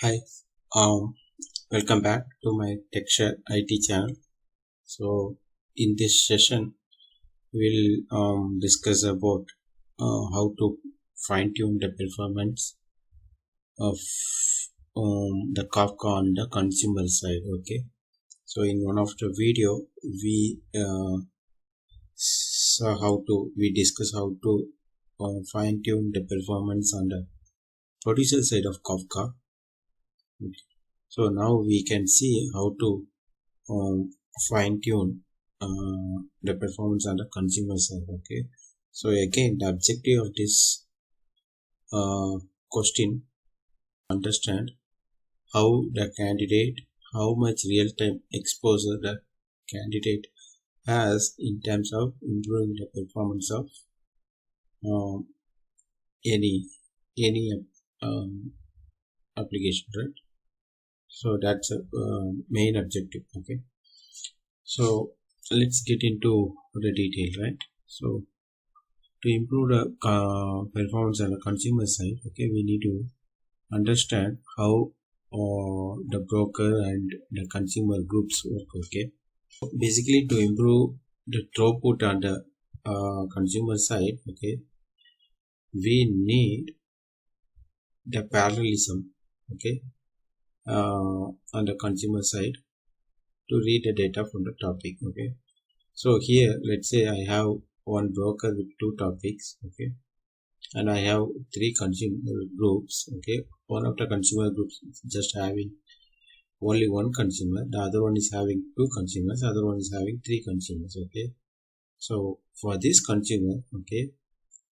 Hi, welcome back to my Texture IT channel. So, in this session, we'll discuss about how to fine tune the performance of the Kafka on the consumer side. Okay, so in one of the video, we we discuss how to fine tune the performance on the producer side of Kafka. Okay. So now we can see how to fine tune the performance on the consumer side. Okay, so again, the objective of this question understand how the candidate, how much real-time exposure the candidate has in terms of improving the performance of uh, any any application, right? So that's a main objective. Okay, so let's get into the detail, right? So to improve the performance on the consumer side, okay, we need to understand how the broker and the consumer groups work. Okay, basically to improve the throughput on the consumer side, okay, we need the parallelism, okay, on the consumer side to read the data from the topic. Okay, so here let's say I have one broker with two topics. Okay, and I have three consumer groups. Okay, one of the consumer groups is just having only one consumer, the other one is having two consumers, the other one is having three consumers. Okay, so for this consumer, okay,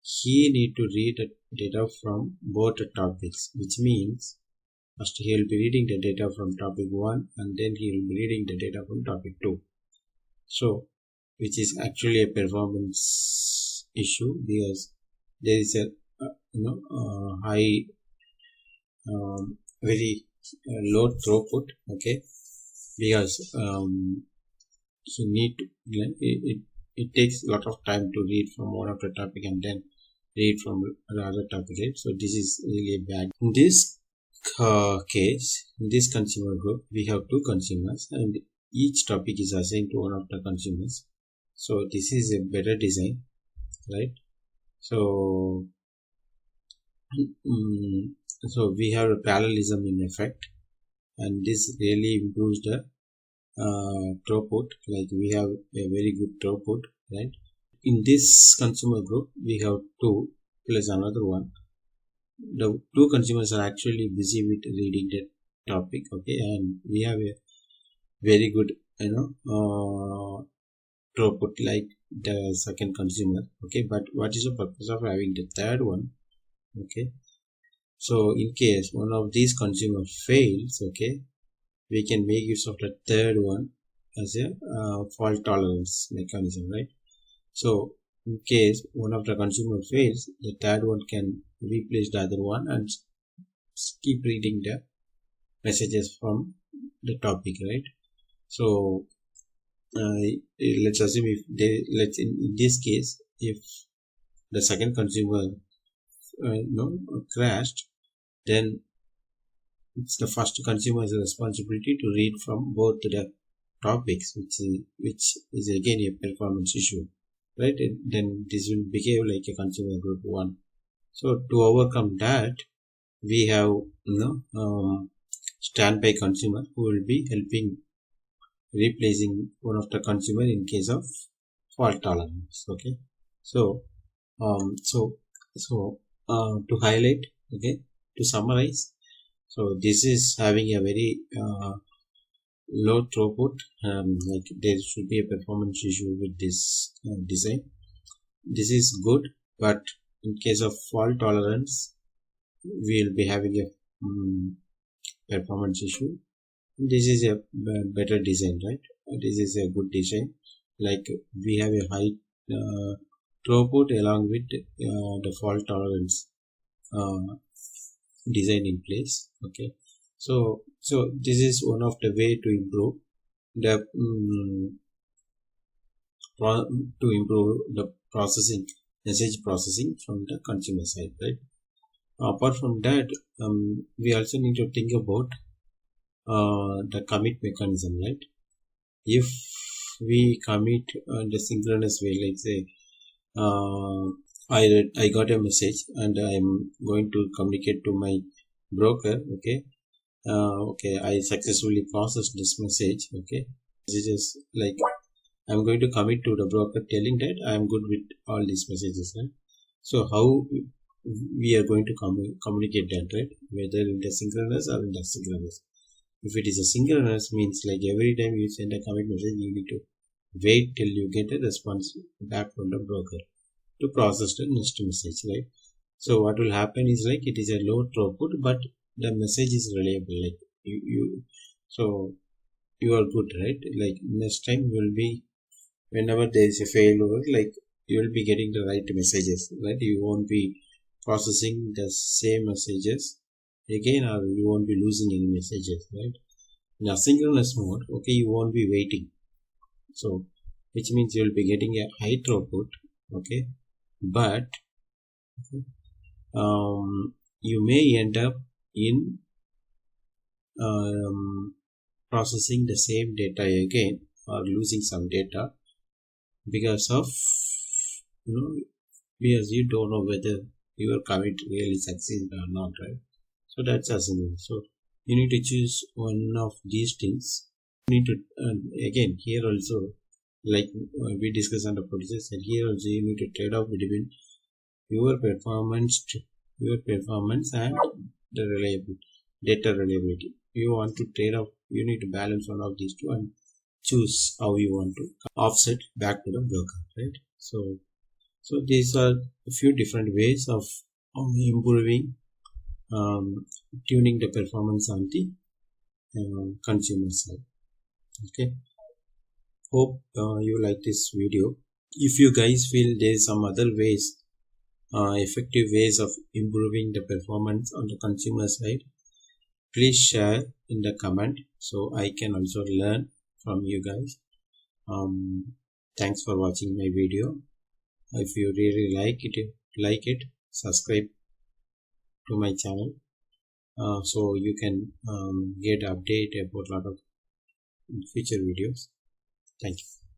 he need to read the data from both the topics, which means first he will be reading the data from topic 1 and then he will be reading the data from topic 2. So which is actually a performance issue because there is a high very low throughput. Okay, because he need to, it takes a lot of time to read from one of the topic and then read from the other topic, right? So this is really bad. In this case, in this consumer group, we have two consumers and each topic is assigned to one of the consumers. So this is a better design, right? So so we have a parallelism in effect, and this really improves the throughput. Like we have a very good throughput, right? In this consumer group, we have two plus another one. The two consumers are actually busy with reading the topic. Okay, and we have a very good throughput like the second consumer. Okay, but what is the purpose of having the third one? Okay, so in case one of these consumers fails, okay, we can make use of the third one as a fault tolerance mechanism, right? So in case one of the consumer fails, the third one can replace the other one and keep reading the messages from the topic, right? So let's assume if in this case, if the second consumer crashed, then it's the first consumer's responsibility to read from both the topics, which is again a performance issue, right? And then this will behave like a consumer group 1. So to overcome that, we have standby consumer who will be helping replacing one of the consumer in case of fault tolerance. Okay, so to highlight, okay, to summarize, so this is having a very low throughput. Like there should be a performance issue with this design. This is good, but in case of fault tolerance, we will be having a performance issue. This is a better design, right? This is a good design. Like we have a high throughput along with the fault tolerance design in place. Okay, so this is one of the way to improve the the processing, message processing from the consumer side, right? Apart from that, we also need to think about the commit mechanism, right? If we commit the synchronous way, like say I got a message and I'm going to communicate to my broker. Okay, I successfully processed this message. Okay, this is like I'm going to commit to the broker telling that I'm good with all these messages, right? So how we are going to communicate that, right? Whether it is synchronous or in asynchronous. If it is a synchronous, means like every time you send a commit message, you need to wait till you get a response back from the broker to process the next message, right? So what will happen is like it is a low throughput, but the message is reliable. Like you so you are good, right? Like next time you will be, whenever there is a failure, like you will be getting the right messages, right? You won't be processing the same messages again, or you won't be losing any messages, right? In asynchronous mode, okay, you won't be waiting. So which means you will be getting a high throughput, okay, but you may end up in processing the same data again or losing some data because of, because you don't know whether your commit really succeeded or not, right? So that's asynchronous. So you need to choose one of these things. You need to, again here also, like we discussed on the process, and here also you need to trade off between your performance and the reliability, data reliability. You want to trade off, you need to balance one of these two and choose how you want to offset back to the broker, right? So these are a few different ways of improving, tuning the performance on the consumer side. Okay, hope you like this video. If you guys feel there's some other ways, effective ways of improving the performance on the consumer side, please share in the comment so I can also learn from you guys. Thanks for watching my video. If you really like it, subscribe to my channel so you can get update about a lot of future videos. Thank you.